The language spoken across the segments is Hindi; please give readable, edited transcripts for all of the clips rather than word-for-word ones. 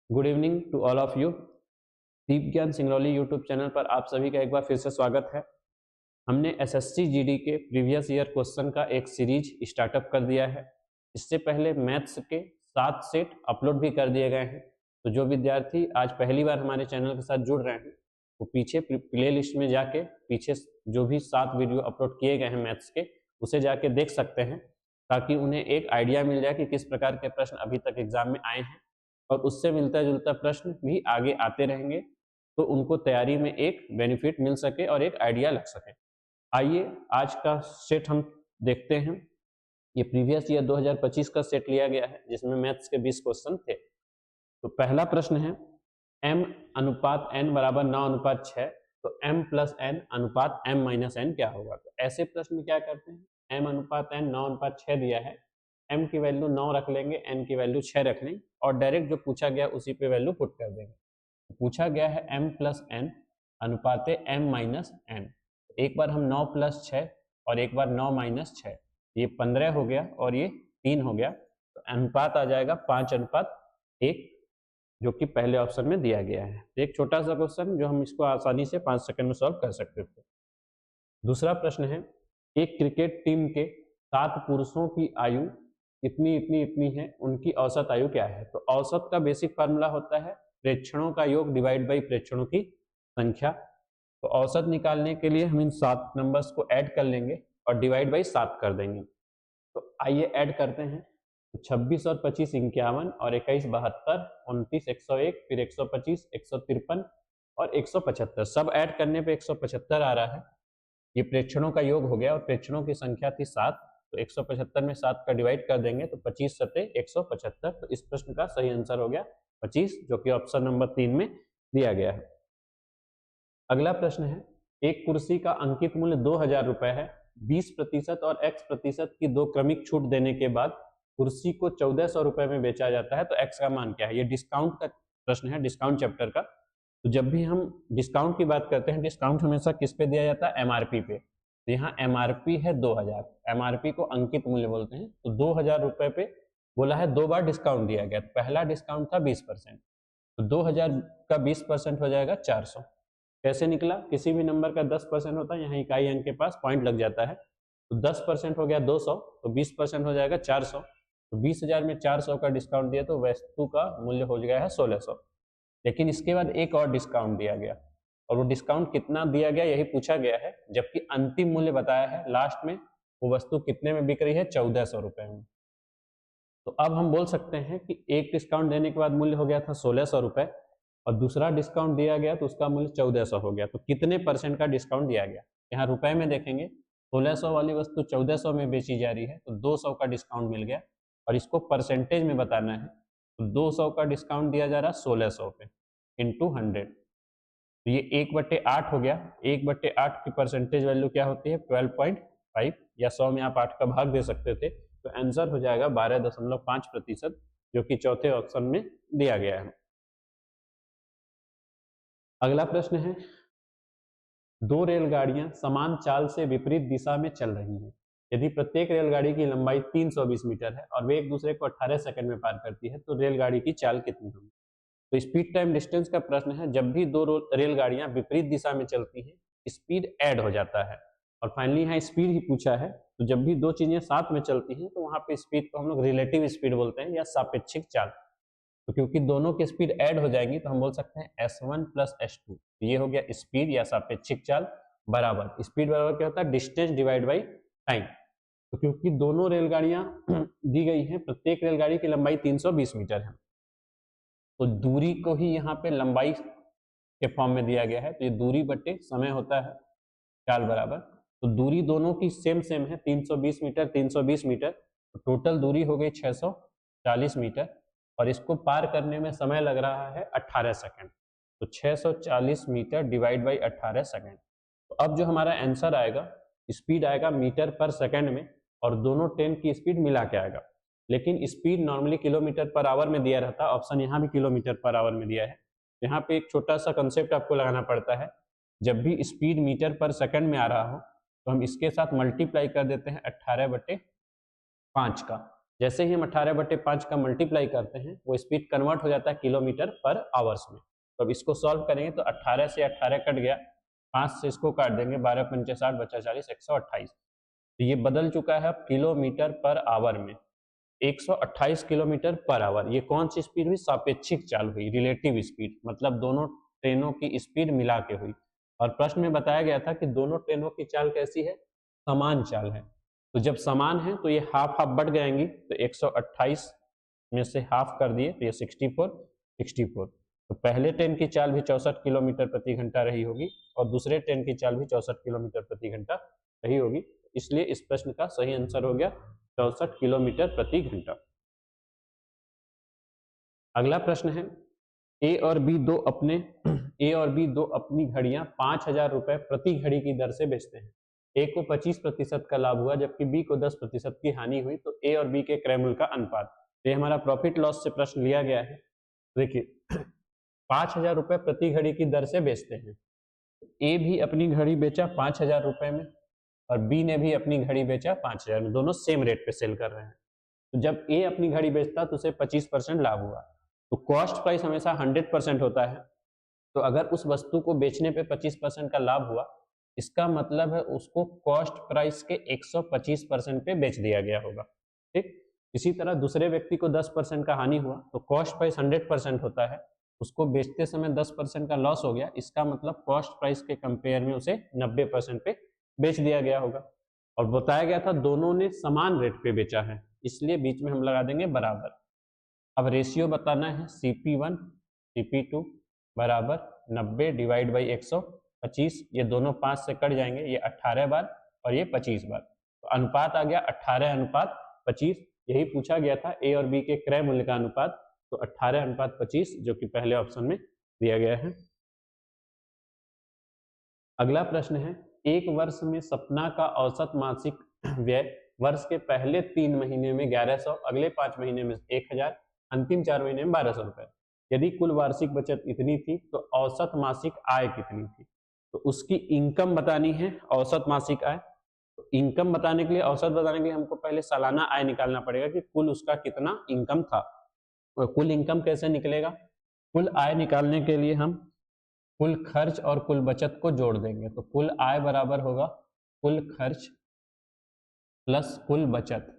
Good evening to all of you. Deep Gyan Singrauli YouTube channel पर आप सभी का एक बार फिर से स्वागत है। हमने एसएससी जीडी के प्रीवियस ईयर क्वेश्चन का एक सीरीज स्टार्टअप कर दिया है। इससे पहले मैथ्स के 7 सेट अपलोड भी कर दिए गए हैं। तो जो विद्यार्थी आज पहली बार हमारे चैनल के साथ जुड़ रहे हैं वो पीछे प्ले लिस्ट में जाके पीछे जो भी 7 वीडियो अपलोड किए गए हैं मैथ्स के उसे जाके देख सकते हैं, ताकि उन्हें एक आइडिया मिल जाए कि किस प्रकार के प्रश्न अभी तक एग्जाम में आए हैं और उससे मिलता जुलता प्रश्न भी आगे आते रहेंगे, तो उनको तैयारी में एक बेनिफिट मिल सके और एक आइडिया लग सके। आइए आज का सेट हम देखते हैं। ये प्रीवियस ईयर 2025 का सेट लिया गया है जिसमें मैथ्स के 20 क्वेश्चन थे। तो पहला प्रश्न है m अनुपात n बराबर 9:6, तो m प्लस n अनुपात m माइनस n क्या होगा। तो ऐसे प्रश्न क्या करते हैं, m अनुपात n 9:6 दिया है, m की वैल्यू 9 रख लेंगे, n की वैल्यू 6 रख लेंगे और डायरेक्ट जो पूछा गया उसी पे वैल्यू पुट कर देंगे। तो पूछा गया है m प्लस n अनुपात m माइनस n। एक बार हम 9 प्लस 6 और एक बार 9 माइनस 6, ये 15 हो गया और ये 3 हो गया। तो अनुपात आ जाएगा 5:1, जो कि पहले ऑप्शन में दिया गया है। एक छोटा सा क्वेश्चन जो हम इसको आसानी से 5 सेकंड में सॉल्व कर सकते थे। दूसरा प्रश्न है, एक क्रिकेट टीम के 7 पुरुषों की आयु इतनी इतनी इतनी है, उनकी औसत आयु क्या है। तो औसत का बेसिक फार्मूला होता है प्रेक्षणों का योग डिवाइड बाई प्रेक्षणों की संख्या। तो औसत निकालने के लिए हम इन 7 नंबर्स को ऐड कर लेंगे और डिवाइड बाई 7 कर देंगे। तो आइए ऐड करते हैं। तो 26 और 25 51 और 21 72, 29 101, फिर 125 153 और 175, सब ऐड करने पे 175 आ रहा है। ये प्रेक्षणों का योग हो गया और प्रेक्षणों की संख्या थी 7, तो 175 में 7 का डिवाइड कर देंगे तो 25 सते 175। तो इस प्रश्न का सही आंसर हो गया 25, जो कि ऑप्शन नंबर 3 में दिया गया है। अगला प्रश्न है, एक कुर्सी का अंकित मूल्य 2000 रुपए है, 20% और x% की 2 क्रमिक छूट देने के बाद कुर्सी को 1400 रुपए में बेचा जाता है, तो x का मान क्या है। ये डिस्काउंट का प्रश्न है, डिस्काउंट चैप्टर का। तो जब भी हम डिस्काउंट की बात करते हैं, डिस्काउंट हमेशा किस पे दिया जाता है, एमआरपी पे। तो यहाँ एमआरपी है 2000, एमआरपी को अंकित मूल्य बोलते हैं। तो 2000 रुपए पे बोला है 2 बार डिस्काउंट दिया गया। पहला डिस्काउंट था 20%, तो 2000 का 20% हो जाएगा 400। कैसे निकला, किसी भी नंबर का 10% होता है, यहाँ इकाई अंक के पास पॉइंट लग जाता है। तो 10% हो गया 200, तो 20% हो जाएगा 400। तो 20,000 में 400 का डिस्काउंट दिया तो वस्तु का मूल्य हो गया है 1600। लेकिन इसके बाद एक और डिस्काउंट दिया गया, और वो डिस्काउंट कितना दिया गया यही पूछा गया है, जबकि अंतिम मूल्य बताया है लास्ट में वो वस्तु कितने में बिक रही है, 1400 रुपए में। तो अब हम बोल सकते हैं कि एक डिस्काउंट देने के बाद मूल्य हो गया था 1600 रुपए और दूसरा डिस्काउंट दिया गया तो उसका मूल्य 1400 हो गया। तो कितने परसेंट का डिस्काउंट दिया गया, यहाँ रुपए में देखेंगे। 1600 वाली वस्तु 1400 में बेची जा रही है, तो 200 का डिस्काउंट मिल गया और इसको परसेंटेज में बताना है। तो 200 का डिस्काउंट दिया जा रहा है 1600 पे इंटू 100, तो ये 1/8 हो गया। 1/8 की परसेंटेज वैल्यू क्या होती है, 12.5, या 100 में आप 8 का भाग दे सकते थे। तो आंसर हो जाएगा 12.5%, जो कि चौथे ऑप्शन में दिया गया है। अगला प्रश्न है, 2 रेलगाड़ियां समान चाल से विपरीत दिशा में चल रही हैं। यदि प्रत्येक रेलगाड़ी की लंबाई 320 मीटर है और वे एक दूसरे को 18 सेकंड में पार करती है, तो रेलगाड़ी की चाल कितनी होगी। तो स्पीड टाइम डिस्टेंस का प्रश्न है। जब भी 2 रेलगाड़ियां विपरीत दिशा में चलती हैं, स्पीड ऐड हो जाता है। और फाइनली यहाँ स्पीड ही पूछा है, तो जब भी 2 चीजें साथ में चलती हैं तो वहां पे स्पीड को हम लोग रिलेटिव स्पीड बोलते हैं या सापेक्षिक चाल। तो क्योंकि दोनों की स्पीड ऐड हो जाएंगी तो हम बोल सकते हैं S1 प्लस S2। ये हो गया स्पीड या सापेक्षिक चाल बराबर, स्पीड बराबर क्या होता है, डिस्टेंस डिवाइड बाई टाइम। तो क्योंकि दोनों रेलगाड़ियां दी गई हैं, प्रत्येक रेलगाड़ी की लंबाई 320 मीटर है, तो दूरी को ही यहाँ पे लंबाई के फॉर्म में दिया गया है। तो ये दूरी बटे समय होता है, चाल बराबर। तो दूरी दोनों की सेम सेम है, 320 मीटर 320 मीटर, तो टोटल दूरी हो गई 640 मीटर और इसको पार करने में समय लग रहा है 18 सेकंड। तो 640 मीटर डिवाइड बाई 18 सेकंड। तो अब जो हमारा आंसर आएगा, स्पीड आएगा मीटर पर सेकंड में और दोनों ट्रेन की स्पीड मिला के आएगा। लेकिन speed normally kilometre per hour में दिया रहता, ऑप्शन यहाँ भी किलोमीटर पर आवर में दिया है। यहाँ पे एक छोटा सा कंसेप्ट आपको लगाना पड़ता है, जब भी स्पीड मीटर पर सेकंड में आ रहा हो तो हम इसके साथ मल्टीप्लाई कर देते हैं 18/5 का। जैसे ही हम 18/5 का मल्टीप्लाई करते हैं वो स्पीड कन्वर्ट हो जाता है किलोमीटर पर आवर्स में। तो अब इसको सॉल्व करेंगे तो 18 से 18 कट गया, 5 से इसको काट देंगे, 12 पंचे 60 बचा 40, 128। तो ये बदल चुका है अब किलोमीटर पर आवर में, 128 किलोमीटर पर आवर। ये कौन सी स्पीड हुई? सापेक्षिक चाल हुई, रिलेटिव स्पीड, मतलब दोनों ट्रेनों की स्पीड मिला के हुई। और प्रश्न में बताया गया था कि दोनों ट्रेनों की चाल कैसी है? समान चाल है। तो जब समान है तो ये हाफ हाफ बढ़ जाएंगी, तो 128 में से हाफ कर दिए तो ये 64। तो पहले ट्रेन की चाल भी 64 किलोमीटर प्रति घंटा रही होगी और दूसरे ट्रेन की चाल भी 64 किलोमीटर प्रति घंटा रही होगी। इसलिए इस प्रश्न का सही आंसर हो गया 64 किलोमीटर प्रति घंटा। अगला प्रश्न है, ए और बी दो अपनी घड़ियां 5,000 रुपए प्रति घड़ी की दर से बेचते हैं। ए को 25% का लाभ हुआ जबकि बी को 10% की हानि हुई, तो ए और बी के क्रय मूल्य का अनुपात। ये हमारा प्रॉफिट लॉस से प्रश्न लिया गया है। देखिए 5,000 रुपए प्रति घड़ी की दर से बेचते हैं। ए भी अपनी घड़ी बेचा 5,000 रुपए में और बी ने भी अपनी घड़ी बेचा 5,000 में, दोनों सेम रेट पे सेल कर रहे हैं। तो जब ए अपनी घड़ी बेचता तो उसे 25% लाभ हुआ। तो कॉस्ट प्राइस हमेशा 100% होता है, तो अगर उस वस्तु को बेचने पे 25% का लाभ हुआ, इसका मतलब है उसको कॉस्ट प्राइस के 125% पे बेच दिया गया होगा। ठीक, इसी तरह दूसरे व्यक्ति को 10% का हानि हुआ तो कॉस्ट प्राइस 100% होता है, उसको बेचते समय 10% का लॉस हो गया, इसका मतलब कॉस्ट प्राइस के कंपेयर में उसे 90% पे बेच दिया गया होगा। और बताया गया था दोनों ने समान रेट पे बेचा है, इसलिए बीच में हम लगा देंगे बराबर। अब रेशियो बताना है, CP1 CP2 बराबर 90 डिवाइड बाई 125। ये दोनों 5 से कट जाएंगे, ये 18 बार और ये 25 बार, तो अनुपात आ गया 18:25। यही पूछा गया था ए और बी के क्रय मूल्य का अनुपात, तो 18:25 जो कि पहले ऑप्शन में दिया गया है। अगला प्रश्न है, एक वर्ष में सपना का औसत मासिक व्यय वर्ष के पहले 3 महीने में 1100, अगले 5 महीने में 1000, अंतिम 4 महीने में 1200 रुपए। यदि कुल वार्षिक बचत इतनी थी तो औसत मासिक आय कितनी थी? तो उसकी इनकम बतानी है, औसत मासिक आय। तो इनकम बताने के लिए, औसत बताने के लिए हमको पहले सालाना आय निकालना पड़ेगा कि कुल उसका कितना इनकम था। तो कुल इनकम कैसे निकलेगा? कुल आय निकालने के लिए हम कुल खर्च और कुल बचत को जोड़ देंगे, तो कुल आय बराबर होगा कुल खर्च प्लस कुल बचत।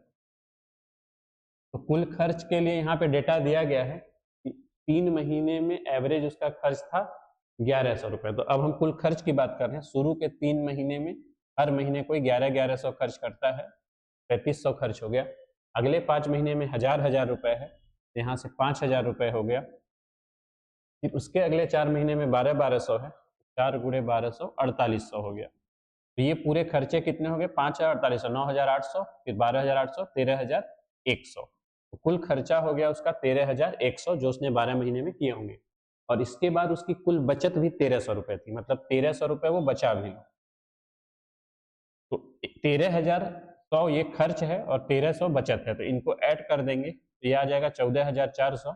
तो कुल खर्च के लिए यहाँ पे डेटा दिया गया है कि 3 महीने में एवरेज उसका खर्च था 1100 रुपए। तो अब हम कुल खर्च की बात कर रहे हैं। शुरू के 3 महीने में हर महीने कोई 1100 खर्च करता है, 3500 खर्च हो गया। अगले 5 महीने में 1000 रुपए है, यहाँ से 5000 रुपए हो गया। फिर उसके अगले 4 महीने में 1200 है, 4 गुणे 1200 4800 हो गया। तो ये पूरे खर्चे कितने हो गए? 5,4800, 9,800, फिर 12,800, 13,100। तो कुल खर्चा हो गया उसका 13,100 जो उसने 12 महीने में किए होंगे। और इसके बाद उसकी कुल बचत भी 1300 रुपए थी, मतलब 1300 रुपए वो बचा भी। तो 13,100 ये खर्च है और 1300 बचत है, तो इनको ऐड कर देंगे तो ये आ जाएगा 14,400।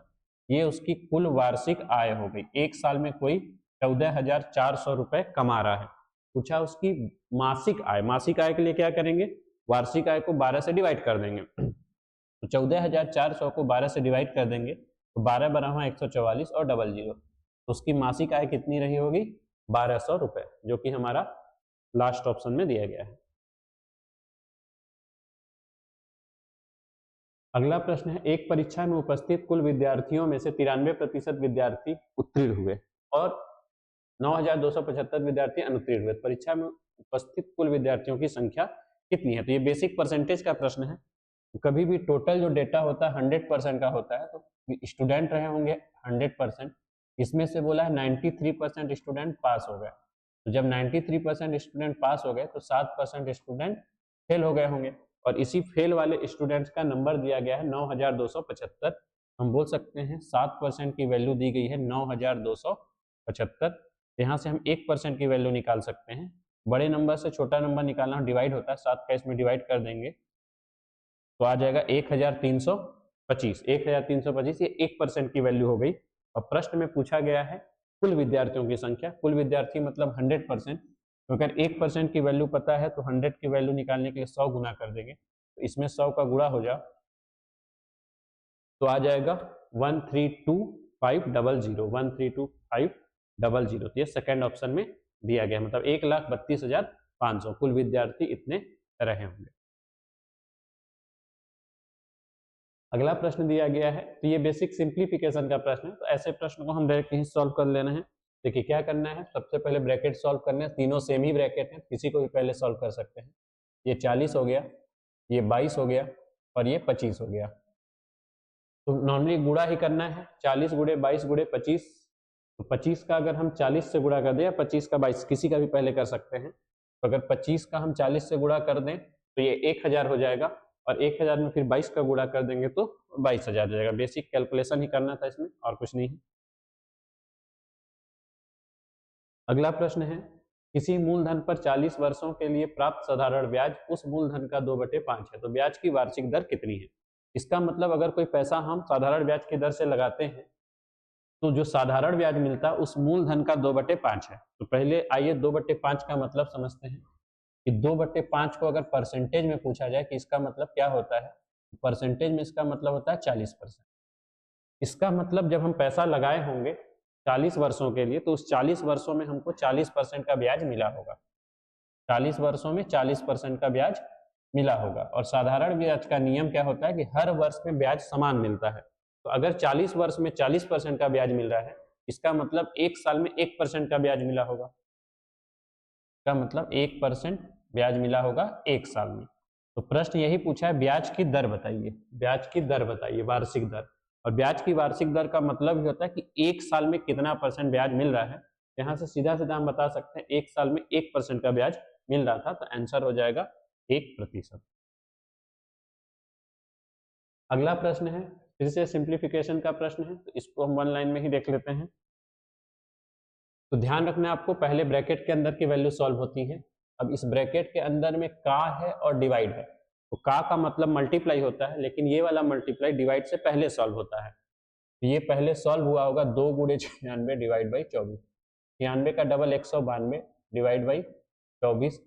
ये उसकी कुल वार्षिक आय हो गई। एक साल में कोई 14,400 रुपए कमा रहा है। पूछा उसकी मासिक आय। मासिक आय के लिए क्या करेंगे? वार्षिक आय को 12 से डिवाइड कर देंगे। तो 14,400 को 12 से डिवाइड कर देंगे तो 12 बराबर 144 और 00, तो उसकी मासिक आय कितनी रही होगी? 1200 रुपए, जो कि हमारा लास्ट ऑप्शन में दिया गया है। अगला प्रश्न है, एक परीक्षा में उपस्थित कुल विद्यार्थियों में से 93% विद्यार्थी उत्तीर्ण हुए और 9,275 विद्यार्थी अनुत्तीर्ण हुए। परीक्षा में उपस्थित कुल विद्यार्थियों की संख्या कितनी है? तो ये बेसिक परसेंटेज का प्रश्न है। तो कभी भी टोटल जो डेटा होता है 100% का होता है, तो स्टूडेंट रहे होंगे 100%, इसमें से बोला है 93% स्टूडेंट पास हो गए। तो जब 93% स्टूडेंट पास हो गए तो 7% स्टूडेंट फेल हो गए होंगे, और इसी फेल वाले स्टूडेंट्स का नंबर दिया गया है 9,275। हम बोल सकते हैं 7% की वैल्यू दी गई है 9,275। यहाँ से हम 1% की वैल्यू निकाल सकते हैं। बड़े नंबर से छोटा नंबर निकालना डिवाइड होता है, 7 का इसमें डिवाइड कर देंगे तो आ जाएगा 1,325। 1,325 ये 1% की वैल्यू हो गई। और प्रश्न में पूछा गया है कुल विद्यार्थियों की संख्या। कुल विद्यार्थी मतलब 100%, तो अगर 1% की वैल्यू पता है तो 100 की वैल्यू निकालने के लिए 100 गुना कर देंगे, तो इसमें 100 का गुणा हो जाओ तो आ जाएगा 132,500, 132,500। तो ये सेकेंड ऑप्शन में दिया गया, मतलब 1,32,500 कुल विद्यार्थी इतने रहे होंगे। अगला प्रश्न दिया गया है, तो ये बेसिक सिंप्लीफिकेशन का प्रश्न है, तो ऐसे प्रश्न को हम डायरेक्ट ही सॉल्व कर लेना है। देखिए क्या करना है, सबसे पहले ब्रैकेट सॉल्व करना है, तीनों सेम ही ब्रैकेट हैं, किसी को भी पहले सॉल्व कर सकते हैं। ये 40 हो गया, ये 22 हो गया और ये 25 हो गया। तो नॉर्मली गुणा ही करना है, 40 गुणे 22 गुणे 25। तो 25 का अगर हम 40 से गुणा कर दें या 25 का 22, किसी का भी पहले कर सकते हैं। तो अगर 25 का हम 40 से गुणा कर दें तो ये 1000 हो जाएगा, और 1000 में फिर 22 का गुणा कर देंगे तो 22,000 हो जाएगा। बेसिक कैलकुलेशन ही करना था इसमें, और कुछ नहीं। अगला प्रश्न है, किसी मूलधन पर 40 वर्षों के लिए प्राप्त साधारण ब्याज उस मूलधन का 2/5 है, तो ब्याज की वार्षिक दर कितनी है। इसका मतलब अगर कोई पैसा हम साधारण ब्याज की दर से लगाते हैं तो जो साधारण ब्याज मिलता है उस मूलधन का 2/5 है। तो पहले आइए 2/5 का मतलब समझते हैं कि 2/5 को अगर परसेंटेज में पूछा जाए कि इसका मतलब क्या होता है, परसेंटेज में इसका मतलब होता है 40%। इसका मतलब जब हम पैसा लगाए होंगे 40 वर्षों के लिए, तो उस 40 वर्षों में हमको 40% का ब्याज मिला होगा। 40 वर्षों में 40% का ब्याज मिला होगा। और साधारण ब्याज का नियम क्या होता है कि हर वर्ष में ब्याज समान मिलता है। तो अगर 40 वर्ष में 40% का ब्याज मिल रहा है, इसका मतलब एक साल में 1% का ब्याज मिला होगा। का मतलब 1% ब्याज मिला होगा एक साल में। तो प्रश्न यही पूछा है, ब्याज की दर बताइए, ब्याज की दर बताइए, वार्षिक दर। और ब्याज की वार्षिक दर का मतलब ही होता है कि एक साल में कितना % ब्याज मिल रहा है। यहाँ से सीधा सीधा हम बता सकते हैं एक साल में 1% का ब्याज मिल रहा था, तो आंसर हो जाएगा 1%। अगला प्रश्न है, फिर से सिंप्लीफिकेशन का प्रश्न है, तो इसको हम वन लाइन में ही देख लेते हैं। तो ध्यान रखना है आपको, पहले ब्रैकेट के अंदर की वैल्यू सॉल्व होती है। अब इस ब्रैकेट के अंदर में का है और डिवाइड है, तो का मतलब मल्टीप्लाई होता है, लेकिन ये वाला मल्टीप्लाई डिवाइड से पहले सॉल्व होता है। तो ये पहले सॉल्व हुआ होगा 2 गुणे 96 डिवाइड बाई 24। 96 का डबल 192 डिवाइड बाई 24,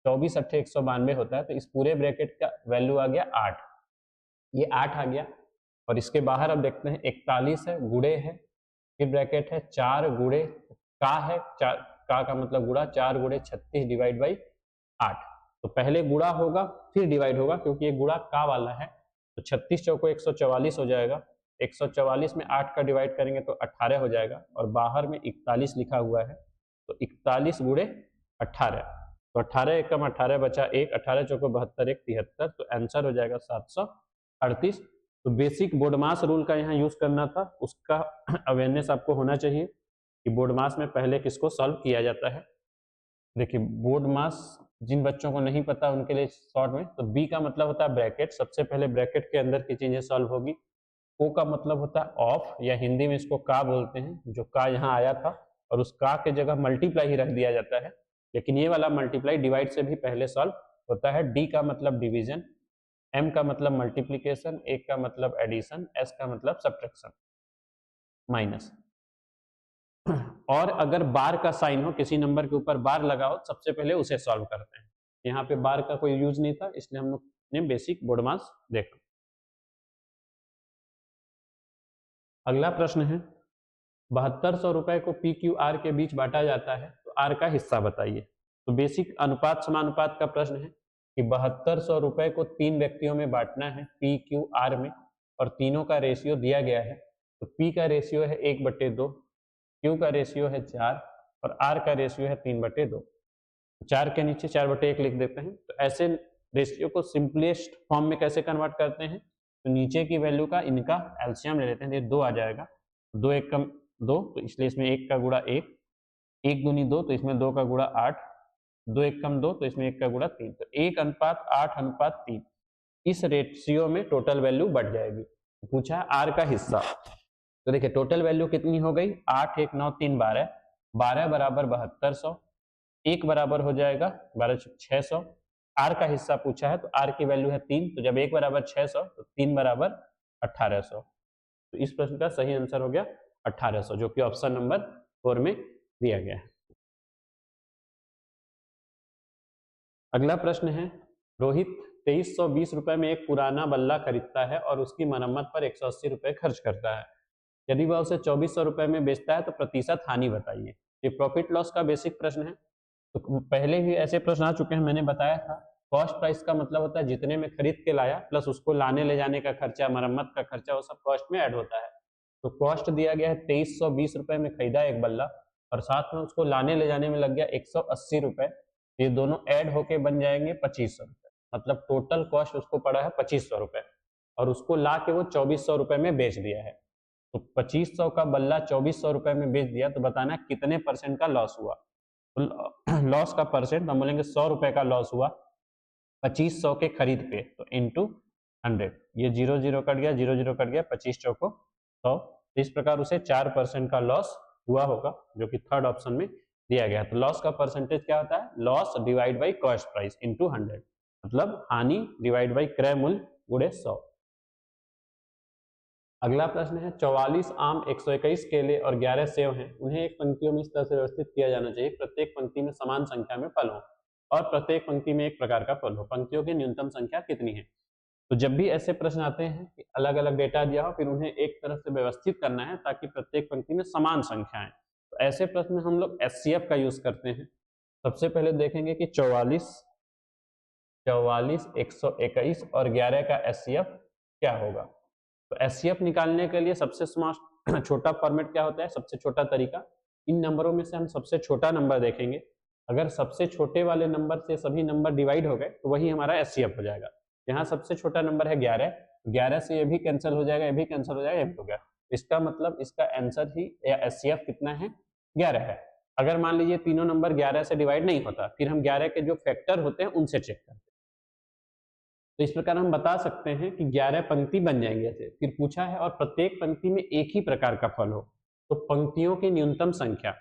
24 अट्ठे 192 होता है। तो इस पूरे ब्रैकेट का वैल्यू आ गया 8, ये 8 आ गया। और इसके बाहर अब देखते हैं 41 है, गुणे है, फिर ब्रैकेट है 4 गुणे का है, का मतलब गुणा, 4 गुणे 36 डिवाइड बाई 8। तो पहले गुणा होगा फिर डिवाइड होगा, क्योंकि ये गुणा का वाला है। तो 36 चौको 144 हो जाएगा, 144 में 8 का डिवाइड करेंगे तो 18 हो जाएगा, और बाहर में 41 लिखा हुआ है, तो 41 गुणे 18। तो 18 एकम 18 बचा 1, 18 चौको 72, 1 73, तो आंसर हो जाएगा 738। तो बेसिक बोर्ड मास रूल का यहाँ यूज करना था, उसका अवेयरनेस आपको होना चाहिए कि बोर्ड मास में पहले किसको सॉल्व किया जाता है। देखिए बोर्ड मास जिन बच्चों को नहीं पता उनके लिए शॉर्ट में, तो बी का मतलब होता है ब्रैकेट, सबसे पहले ब्रैकेट के अंदर की चीजें सॉल्व होगी। ओ का मतलब होता है ऑफ, या हिंदी में इसको का बोलते हैं, जो का यहाँ आया था और उस का के जगह मल्टीप्लाई ही रख दिया जाता है, लेकिन ये वाला मल्टीप्लाई डिवाइड से भी पहले सॉल्व होता है। डी का मतलब डिवीजन, एम का मतलब मल्टीप्लीकेशन, ए का मतलब एडिशन, एस का मतलब सब्ट्रैक्शन, माइनस। और अगर बार का साइन हो, किसी नंबर के ऊपर बार लगा हो, सबसे पहले उसे सॉल्व करते हैं। यहाँ पे बार का कोई यूज नहीं था, इसलिए हम लोग ने बेसिक बोर्ड मास देखा। अगला प्रश्न है, 7200 रुपए को पी क्यू आर के बीच बांटा जाता है, तो आर का हिस्सा बताइए। तो बेसिक अनुपात समानुपात का प्रश्न है कि 7200 रुपए को 3 व्यक्तियों में बांटना है पी क्यू आर में, और तीनों का रेशियो दिया गया है। तो पी का रेशियो है 1/2, क्यू का रेशियो है 4, और आर का रेशियो है 3/2। 4 के नीचे 4/1 लिख देते हैं। तो ऐसे रेशियो को सिंपलेस्ट फॉर्म में कैसे कन्वर्ट करते हैं, तो नीचे की वैल्यू का इनका एलसीएम ले लेते हैं, ये 2 आ जाएगा, 2 एक कम 2, तो इसलिए इसमें 1 का गुणा 1, 1 दूनी 2, तो इसमें 2 का गुणा 8, 2 एक कम 2, तो इसमें 1 का गुणा 3, तो 1:8:3। इस रेशियो में टोटल वैल्यू बढ़ जाएगी। पूछा आर का हिस्सा, तो देखिए टोटल वैल्यू कितनी हो गई, 8 1 9 3 12, 12 बराबर 7200, 1 बराबर हो जाएगा 12 600। आर का हिस्सा पूछा है, तो आर की वैल्यू है 3, तो जब 1 बराबर 600 तो 3 बराबर 1800। तो इस प्रश्न का सही आंसर हो गया 1800, जो कि ऑप्शन नंबर 4 में दिया गया है। अगला प्रश्न है, रोहित 2320 रुपए में एक पुराना बल्ला खरीदता है और उसकी मरम्मत पर 180 रुपए खर्च करता है। यदि वह उसे 2400 रुपए में बेचता है तो प्रतिशत हानि बताइए। ये प्रॉफिट लॉस का बेसिक प्रश्न है। तो पहले भी ऐसे प्रश्न आ चुके हैं, मैंने बताया था। कॉस्ट प्राइस का मतलब होता है जितने में खरीद के लाया प्लस उसको लाने ले जाने का खर्चा, मरम्मत का खर्चा, वो सब कॉस्ट में ऐड होता है। तो कॉस्ट दिया गया है 2320 रुपए में खरीदा एक बल्ला और साथ में उसको लाने ले जाने में लग गया 180 रुपए। ये दोनों ऐड होके बन जाएंगे 2500 रुपए। मतलब टोटल कॉस्ट उसको पड़ा है 2500 रुपए और उसको ला के वो 2400 रुपए में बेच दिया है। तो 2500 का बल्ला 2400 रुपए में बेच दिया तो बताना कितने परसेंट का लॉस हुआ। तो लॉस का परसेंट हम बोलेंगे 100 रुपए का लॉस हुआ 2500 के खरीद पे, तो इंटू 100। ये 0 कट गया, 0 कट गया, 25 चौको 100। इस प्रकार उसे 4% का लॉस हुआ होगा, जो कि थर्ड ऑप्शन में दिया गया। तो लॉस का परसेंटेज क्या होता है? Loss divide by cost price into 100, मतलब हानि डिवाइड बाई क्रय मूल्य गुणे 100। अगला प्रश्न है 44 आम, 121 केले और 11 सेब हैं। उन्हें एक पंक्तियों में इस तरह से व्यवस्थित किया जाना चाहिए प्रत्येक पंक्ति में समान संख्या में फल हो और प्रत्येक पंक्ति में एक प्रकार का फल हो। पंक्तियों की न्यूनतम संख्या कितनी है? तो जब भी ऐसे प्रश्न आते हैं कि अलग अलग डेटा दिया हो, फिर उन्हें एक तरह से व्यवस्थित करना है ताकि प्रत्येक पंक्ति में समान संख्या है। तो ऐसे प्रश्न में हम लोग एचसीएफ का यूज करते हैं। सबसे पहले देखेंगे कि 44, 121 और 11 का एचसीएफ क्या होगा। तो एचसीएफ निकालने के लिए सबसे छोटा फॉर्मेट क्या होता है? सबसे छोटा तरीका, इन नंबरों में से हम सबसे छोटा नंबर देखेंगे। अगर सबसे छोटे वाले नंबर से सभी नंबर डिवाइड हो गए तो वही हमारा एचसीएफ हो जाएगा। यहाँ सबसे छोटा नंबर है 11, 11 से ये भी कैंसिल हो जाएगा, ये भी कैंसिल हो जाएगा, ये भी हो गया। इसका मतलब इसका आंसर ही या एचसीएफ कितना है? 11 है। अगर मान लीजिए तीनों नंबर 11 से डिवाइड नहीं होता, फिर हम 11 के जो फैक्टर होते हैं उनसे चेक करते हैं। तो इस प्रकार हम बता सकते हैं कि 11 पंक्ति बन जाएंगे ऐसे। फिर पूछा है और प्रत्येक पंक्ति में एक ही प्रकार का फल हो, तो पंक्तियों की न्यूनतम संख्या।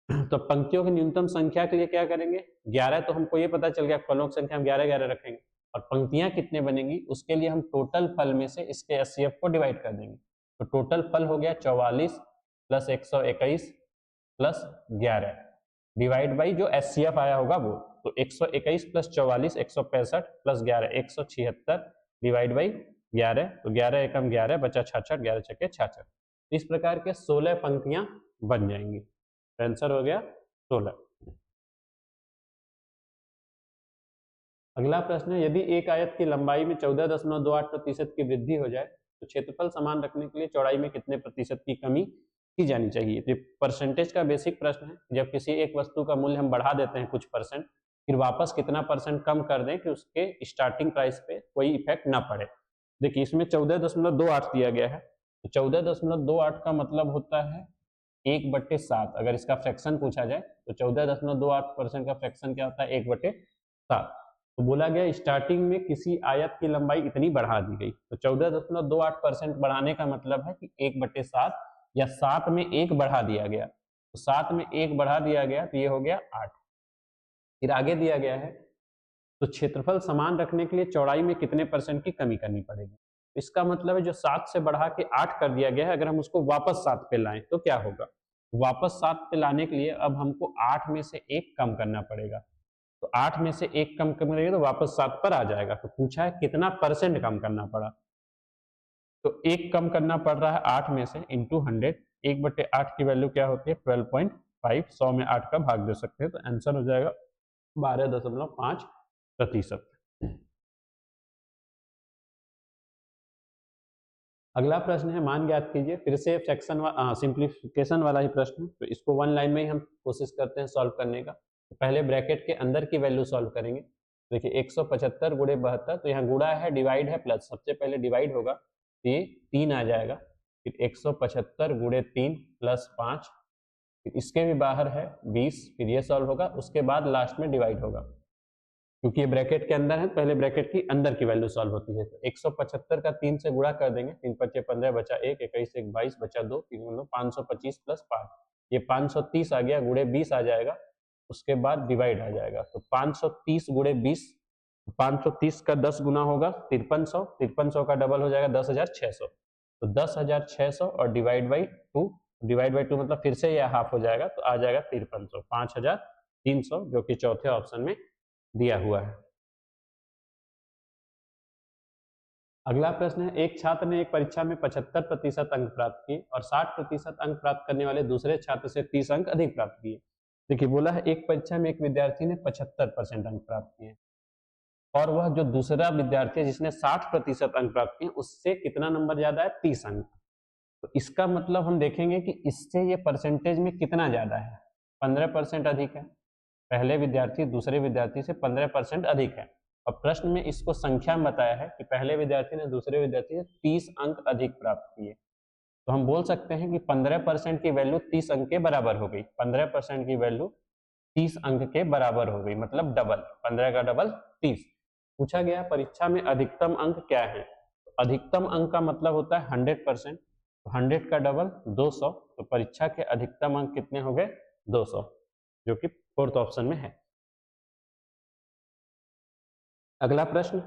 तो पंक्तियों की न्यूनतम संख्या के लिए क्या करेंगे? 11 तो हमको ये पता चल गया, फलों की संख्या हम 11 रखेंगे और पंक्तियां कितने बनेंगी उसके लिए हम टोटल फल में से इसके एचसीएफ को डिवाइड कर देंगे। तो टोटल फल हो गया 44 प्लस 121 प्लस 11 डिवाइड बाई जो एचसीएफ आया होगा वो। तो 121 प्लस 44 165 प्लस 11 176 डिवाइड बाई 11। तो 11 एकम 11 बचा 66, 11 छक्के 66। इस प्रकार के 16 पंक्तियां बन जाएंगी। आंसर हो गया 16। अगला प्रश्न है यदि एक आयत की लंबाई में 14.28% की वृद्धि हो जाए तो क्षेत्रफल समान रखने के लिए चौड़ाई में कितने प्रतिशत की कमी की जानी चाहिए? तो परसेंटेज का बेसिक प्रश्न है। जब किसी एक वस्तु का मूल्य हम बढ़ा देते हैं कुछ परसेंट, फिर वापस कितना परसेंट कम कर दें कि उसके स्टार्टिंग प्राइस पे कोई इफेक्ट ना पड़े। देखिए इसमें 14.28 दिया गया है, तो 14.28 का मतलब होता है 1/7। अगर इसका फ्रैक्शन पूछा जाए तो 14.28% का फ्रैक्शन क्या होता है? 1/7। तो बोला गया स्टार्टिंग में किसी आयत की लंबाई इतनी बढ़ा दी गई, तो 14.28% बढ़ाने का मतलब है कि 1/7 या 7 में 1 बढ़ा दिया गया। तो 7 में 1 बढ़ा दिया गया तो ये हो गया 8। फिर आगे दिया गया है तो क्षेत्रफल समान रखने के लिए चौड़ाई में कितने परसेंट की कमी करनी पड़ेगी। इसका मतलब है जो 7 से बढ़ा के 8 कर दिया गया है, अगर हम उसको वापस 7 पे लाएं तो क्या होगा? वापस 7 पे लाने के लिए अब हमको 8 में से 1 कम करना पड़ेगा। तो 8 में से 1 कम करेंगे तो वापस 7 पर आ जाएगा। तो पूछा है कितना परसेंट कम करना पड़ा, तो 1 कम करना पड़ रहा है 8 में से इंटू 100। 1/8 की वैल्यू क्या होती है? 12.5। 100 में 8 का भाग दे सकते हैं, तो आंसर हो जाएगा 12.5%। अगला प्रश्न है मान ज्ञात कीजिए। फिर से फ्रैक्शन सिंप्लीफिकेशन वाला ही प्रश्न, तो इसको वन लाइन में ही हम कोशिश करते हैं सॉल्व करने का। तो पहले ब्रैकेट के अंदर की वैल्यू सॉल्व करेंगे। देखिए 175 गुणे 72, तो यहाँ गुणा है, डिवाइड है, प्लस। सबसे पहले डिवाइड होगा तो ये 3 आ जाएगा। फिर 175 गुणे 3 प्लस 5, फिर इसके भी बाहर है 20। फिर ये सॉल्व होगा, उसके बाद लास्ट में डिवाइड होगा। क्योंकि ये ब्रैकेट के अंदर है, पहले ब्रैकेट की अंदर की वैल्यू सॉल्व होती है। तो 175 का 3 से गुणा कर देंगे, 3 5 15 बचा 1, 21 1 22 बचा 2, 3 525 प्लस 5, ये 530 आ गया, गुणे 20 आ जाएगा, उसके बाद डिवाइड आ जाएगा। तो 530 गुणे 20, 530 का 10 गुना होगा 5300, 5300 का डबल हो जाएगा 10,600। तो 10,600 और डिवाइड बाई 2, डिवाइड बाई 2 मतलब फिर से यह हाफ हो जाएगा, तो आ जाएगा 5300, 5300, जो कि चौथे ऑप्शन में दिया हुआ है। अगला प्रश्न है, एक छात्र ने एक परीक्षा में 75% अंक प्राप्त किए और 60% अंक प्राप्त करने वाले दूसरे छात्र से 30 अंक अधिक प्राप्त किए। देखिए बोला है एक परीक्षा में एक विद्यार्थी ने 75% अंक प्राप्त किए और वह जो दूसरा विद्यार्थी है जिसने 60% अंक प्राप्त किए उससे कितना नंबर ज्यादा है, 30 अंक। तो इसका मतलब हम देखेंगे कि इससे ये परसेंटेज में कितना ज्यादा है, 15% अधिक है। पहले विद्यार्थी दूसरे विद्यार्थी से 15% अधिक है और प्रश्न में इसको संख्या में बताया है कि पहले विद्यार्थी ने दूसरे विद्यार्थी से 30 अंक अधिक प्राप्त किए। तो हम बोल सकते हैं कि 15% की वैल्यू 30 अंक के बराबर हो गई। 15% की वैल्यू 30 अंक के बराबर हो गई, मतलब डबल, 15 का डबल 30। पूछा गया परीक्षा में अधिकतम अंक क्या है। तो अधिकतम अंक का मतलब होता है 100%। 100 का डबल 200, तो परीक्षा के अधिकतम अंक कितने हो गए, 200, जो कि फोर्थ ऑप्शन में है। अगला प्रश्न,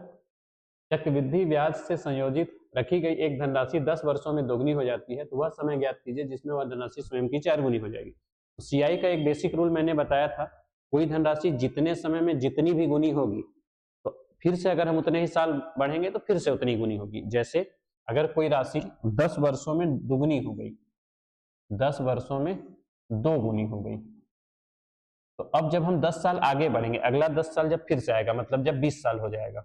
चक्रवृद्धि ब्याज से संयोजित रखी गई एक धनराशि 10 वर्षों में दोगुनी हो जाती है, तो वह समय ज्ञात कीजिए जिसमें वह धनराशि स्वयं की 4 गुनी हो जाएगी। तो सीआई का एक बेसिक रूल मैंने बताया था, कोई धनराशि जितने समय में जितनी भी गुनी होगी तो फिर से अगर हम उतने ही साल बढ़ेंगे तो फिर से उतनी गुनी होगी। जैसे अगर कोई राशि 10 वर्षों में दुगुनी हो गई, 10 वर्षों में 2 गुनी हो गई, तो अब जब हम 10 साल आगे बढ़ेंगे, अगला 10 साल जब फिर से आएगा, मतलब जब 20 साल हो जाएगा,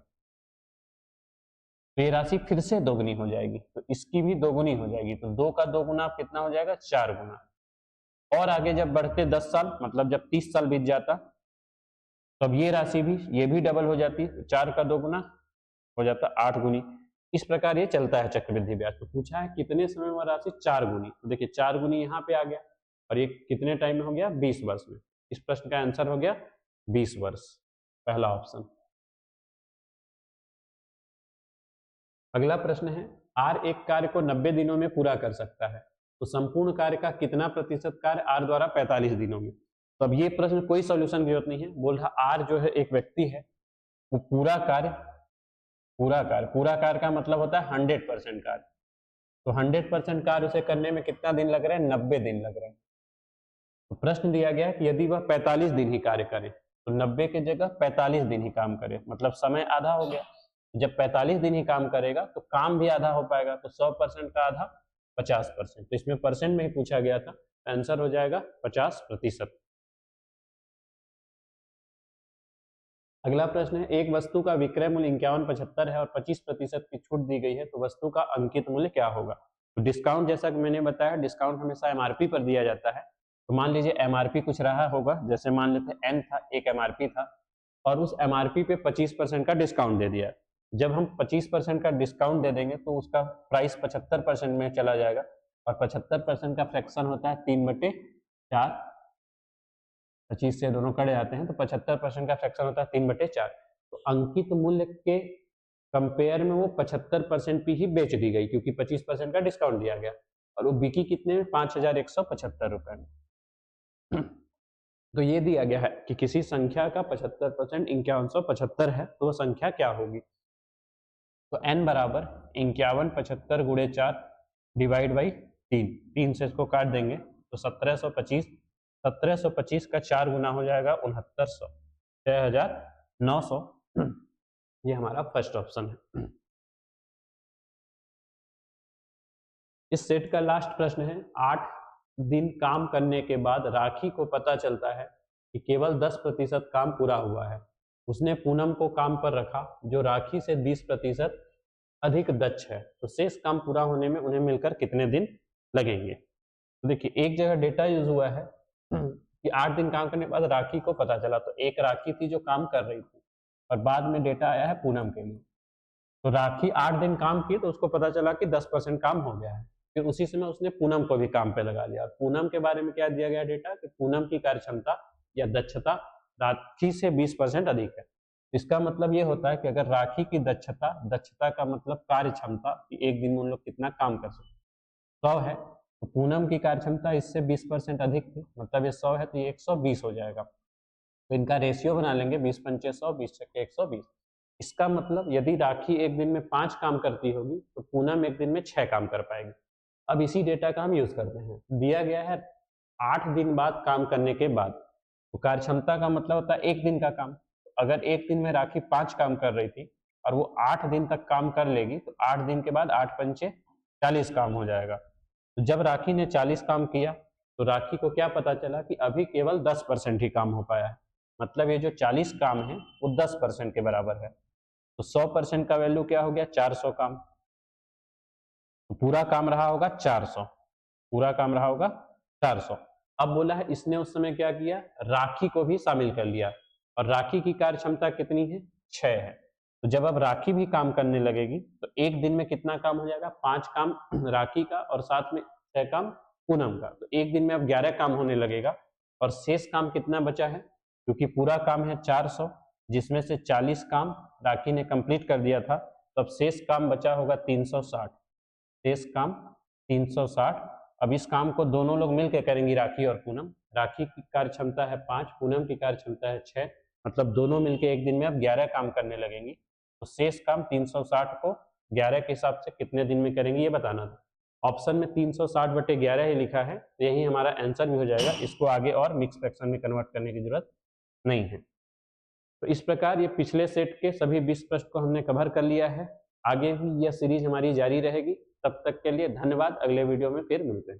तो ये राशि फिर से दोगुनी हो जाएगी, तो इसकी भी दोगुनी हो जाएगी। तो 2 का 2 गुना कितना हो जाएगा, 4 गुना। और आगे जब बढ़ते 10 साल, मतलब जब 30 साल बीत जाता, तब ये राशि भी, ये भी डबल हो जाती, 4 का 2 गुना हो जाता 8 गुनी। इस प्रकार ये चलता है चक्रवृद्धि ब्याज। तो पूछा है कितने समय में राशि 4 गुनी, तो देखिए 4 गुनी यहाँ पे आ गया और ये कितने टाइम में हो गया, 20 वर्ष में। इस प्रश्न का आंसर हो गया 20 वर्ष, पहला ऑप्शन। अगला प्रश्न है, आर एक कार्य को 90 दिनों में पूरा कर सकता है, तो संपूर्ण कार्य का कितना प्रतिशत कार्य आर द्वारा 45 दिनों में। तो अब ये प्रश्न कोई सॉल्यूशन की जरूरत नहीं है, बोल रहा आर जो है एक व्यक्ति है, वो पूरा कार्य का मतलब होता है 100% कार्य, तो 100% कार्य उसे करने में कितना दिन लग रहा है, 90 दिन लग रहे हैं। तो प्रश्न दिया गया कि यदि वह 45 दिन ही कार्य करे, तो 90 की जगह 45 दिन ही काम करे, मतलब समय आधा हो गया। जब 45 दिन ही काम करेगा तो काम भी आधा हो पाएगा, तो 100% का आधा 50%, तो इसमें परसेंट में ही पूछा गया था, आंसर हो जाएगा 50%। अगला प्रश्न है, एक वस्तु का विक्रय मूल्य 51.75 है और 25% की छूट दी गई है, तो वस्तु का अंकित मूल्य क्या होगा। तो डिस्काउंट, जैसा कि मैंने बताया, डिस्काउंट हमेशा एमआरपी पर दिया जाता है। तो मान लीजिए एमआरपी कुछ रहा होगा, जैसे मान लेते एन था, एक एमआरपी था और उस एमआरपी पे 25% का डिस्काउंट दे दिया। जब हम 25% का डिस्काउंट दे देंगे तो उसका प्राइस 75% में चला जाएगा और 75% का फ्रैक्शन होता है 3/4, 25 से दोनों कड़े आते हैं, तो 75% का फ्रैक्शन होता है 3/4। तो अंकित मूल्य के कंपेयर में वो 75% पे ही बेच दी गई, क्योंकि 25% का डिस्काउंट दिया गया और वो बिकी कितने में, 5175 रुपए में। तो ये दिया गया है कि किसी संख्या का 75% 5175 है, तो वो संख्या क्या होगी। तो n बराबर 5175 गुणे 4 डिवाइड बाई 3 से इसको काट देंगे तो 1725, 1725 का 4 गुना हो जाएगा 6900, 6900। ये हमारा फर्स्ट ऑप्शन है। इस सेट का लास्ट प्रश्न है, 8 दिन काम करने के बाद राखी को पता चलता है कि केवल 10% काम पूरा हुआ है। उसने पूनम को काम पर रखा जो राखी से 20% अधिक दक्ष है, तो शेष काम पूरा होने में उन्हें मिलकर कितने दिन लगेंगे। तो देखिए एक जगह डेटा यूज हुआ है कि 8 दिन काम करने के बाद राखी को पता चला, तो एक राखी थी जो काम कर रही थी और बाद में डेटा आया है पूनम के लिए। तो राखी 8 दिन काम की तो उसको पता चला कि 10% काम हो गया है, फिर उसी समय उसने पूनम को भी काम पे लगा लिया। पूनम के बारे में क्या दिया गया डेटा कि पूनम की कार्य क्षमता या दक्षता राखी से 20% अधिक है। इसका मतलब ये होता है कि अगर राखी की दक्षता का मतलब कार्य क्षमता, एक दिन में उन लोग कितना काम कर सकते, 100 है, तो पूनम की कार्य क्षमता इससे 20% अधिक थी, मतलब ये 100 है तो ये 120 हो जाएगा। तो इनका रेशियो बना लेंगे 20 पंचे 100, 20 छक्के 120। इसका मतलब यदि राखी एक दिन में 5 काम करती होगी तो पूनम एक दिन में 6 काम कर पाएगी। अब इसी डेटा का हम यूज करते हैं, दिया गया है 8 दिन बाद काम करने के बाद, तो कार्य क्षमता का मतलब होता है एक दिन का काम। अगर एक दिन में राखी 5 काम कर रही थी और वो 8 दिन तक काम कर लेगी तो 8 दिन के बाद 8 पंचे 40 काम हो जाएगा। तो जब राखी ने 40 काम किया तो राखी को क्या पता चला कि अभी केवल 10% ही काम हो पाया है, मतलब ये जो 40 काम है वो 10% के बराबर है। तो 100% का वैल्यू क्या हो गया, 400 काम। तो पूरा काम रहा होगा 400, पूरा काम रहा होगा 400। अब बोला है इसने उस समय क्या किया, राखी को भी शामिल कर लिया, और राखी की कार्य क्षमता कितनी है, 6 है। तो जब अब राखी भी काम करने लगेगी तो एक दिन में कितना काम हो जाएगा, 5 काम राखी का और साथ में 6 काम पूनम का। तो एक दिन में अब 11 काम होने लगेगा, और शेष काम कितना बचा है, क्योंकि पूरा काम है 400 जिसमें से 40 काम राखी ने कंप्लीट कर दिया था, तो अब शेष काम बचा होगा 360, शेष काम 360। अब इस काम को दोनों लोग मिलकर करेंगी, राखी और पूनम। राखी की कार्य क्षमता है 5, पूनम की कार्य क्षमता है 6, मतलब दोनों मिलकर एक दिन में अब 11 काम करने लगेंगी। तो शेष काम 360 को 11 के हिसाब से कितने दिन में करेंगी ये बताना था। ऑप्शन में 360/11 ही लिखा है, तो यही हमारा आंसर भी हो जाएगा। इसको आगे और मिक्स फ्रैक्शन में कन्वर्ट करने की जरूरत नहीं है। तो इस प्रकार ये पिछले सेट के सभी 20 प्रश्न को हमने कवर कर लिया है। आगे भी यह सीरीज हमारी जारी रहेगी। तब तक के लिए धन्यवाद। अगले वीडियो में फिर मिलते हैं।